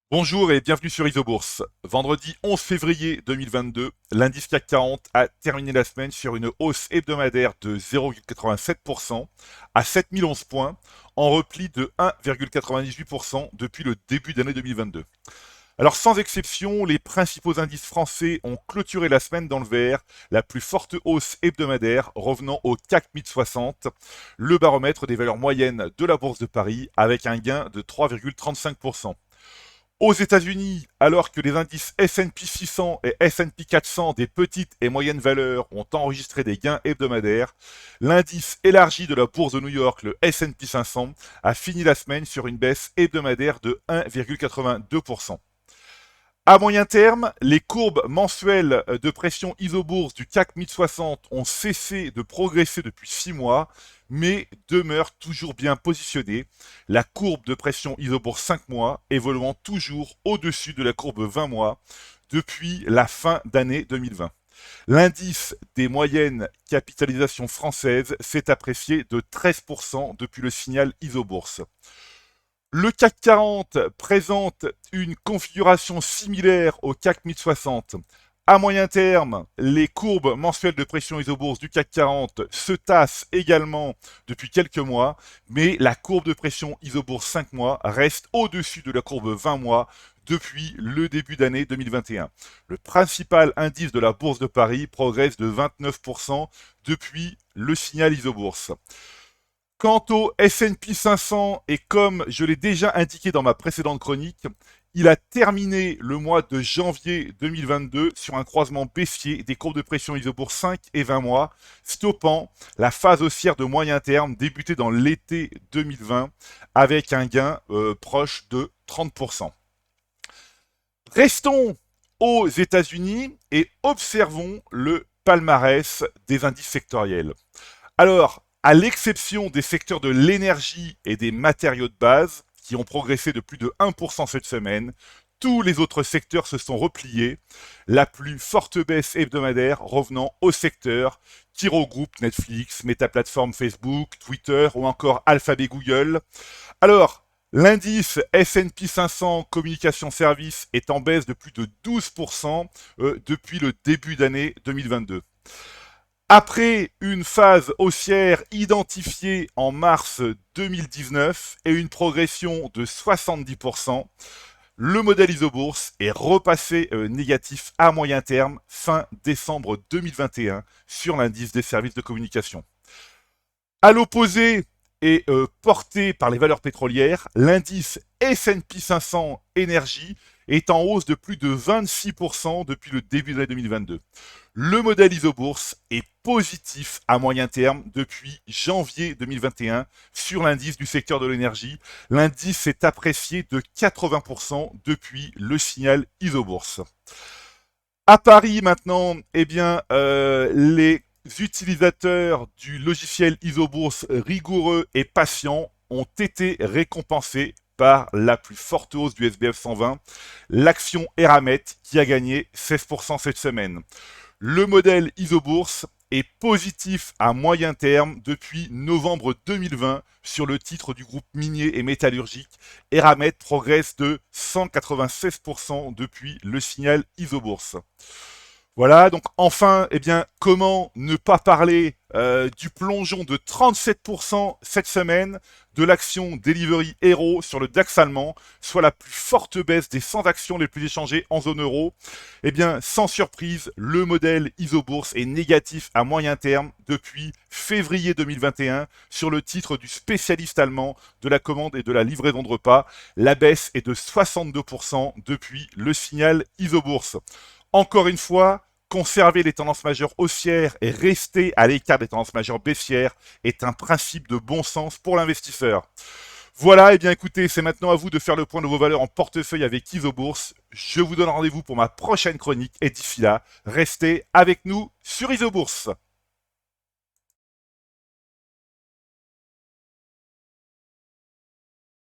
Bonjour et bienvenue sur Isobourse. Vendredi 11 février 2022, l'indice CAC 40 a terminé la semaine sur une hausse hebdomadaire de 0,87% à 7011 points, en repli de 1,98% depuis le début d'année 2022. Alors sans exception, les principaux indices français ont clôturé la semaine dans le vert, la plus forte hausse hebdomadaire revenant au CAC 1060, le baromètre des valeurs moyennes de la Bourse de Paris, avec un gain de 3,35%. Aux États-Unis, alors que les indices S&P 600 et S&P 400 des petites et moyennes valeurs ont enregistré des gains hebdomadaires, l'indice élargi de la bourse de New York, le S&P 500, a fini la semaine sur une baisse hebdomadaire de 1,82%. À moyen terme, les courbes mensuelles de pression isobourse du CAC 1060 ont cessé de progresser depuis 6 mois, mais demeurent toujours bien positionnées. La courbe de pression isobourse 5 mois évoluant toujours au-dessus de la courbe 20 mois depuis la fin d'année 2020. L'indice des moyennes capitalisations françaises s'est apprécié de 13% depuis le signal isobourse. Le CAC 40 présente une configuration similaire au CAC 1060. À moyen terme, les courbes mensuelles de pression isobourse du CAC 40 se tassent également depuis quelques mois, mais la courbe de pression isobourse 5 mois reste au-dessus de la courbe 20 mois depuis le début d'année 2021. Le principal indice de la Bourse de Paris progresse de 29% depuis le signal isobourse. Quant au S&P 500, et comme je l'ai déjà indiqué dans ma précédente chronique, il a terminé le mois de janvier 2022 sur un croisement baissier des courbes de pression isobourse 5 et 20 mois, stoppant la phase haussière de moyen terme débutée dans l'été 2020 avec un gain proche de 30%. Restons aux États-Unis et observons le palmarès des indices sectoriels. Alors, à l'exception des secteurs de l'énergie et des matériaux de base, qui ont progressé de plus de 1% cette semaine, tous les autres secteurs se sont repliés, la plus forte baisse hebdomadaire revenant au secteur qui regroupe Netflix, Meta Platform Facebook, Twitter ou encore Alphabet Google. Alors, l'indice S&P 500 Communication Service est en baisse de plus de 12% depuis le début d'année 2022. Après une phase haussière identifiée en mars 2019 et une progression de 70%, le modèle isobourse est repassé négatif à moyen terme fin décembre 2021 sur l'indice des services de communication. À l'opposé et porté par les valeurs pétrolières, l'indice S&P 500 énergie est en hausse de plus de 26% depuis le début de l'année 2022. Le modèle isobourse est positif à moyen terme depuis janvier 2021 sur l'indice du secteur de l'énergie. L'indice s'est apprécié de 80% depuis le signal isobourse. À Paris maintenant, eh bien, les utilisateurs du logiciel isobourse rigoureux et patients ont été récompensés par la plus forte hausse du SBF 120, l'action Eramet qui a gagné 16% cette semaine. Le modèle isobourse est positif à moyen terme depuis novembre 2020 sur le titre du groupe minier et métallurgique. Eramet progresse de 196% depuis le signal isobourse. Voilà, donc enfin, eh bien, comment ne pas parler du plongeon de 37% cette semaine de l'action Delivery Hero sur le DAX allemand, soit la plus forte baisse des 100 actions les plus échangées en zone euro. Eh bien, sans surprise, le modèle isobourse est négatif à moyen terme depuis février 2021 sur le titre du spécialiste allemand de la commande et de la livraison de repas. La baisse est de 62% depuis le signal isobourse. Encore une fois, conserver les tendances majeures haussières et rester à l'écart des tendances majeures baissières est un principe de bon sens pour l'investisseur. Voilà, et bien écoutez, c'est maintenant à vous de faire le point de vos valeurs en portefeuille avec Isobourse. Je vous donne rendez-vous pour ma prochaine chronique et d'ici là, restez avec nous sur Isobourse.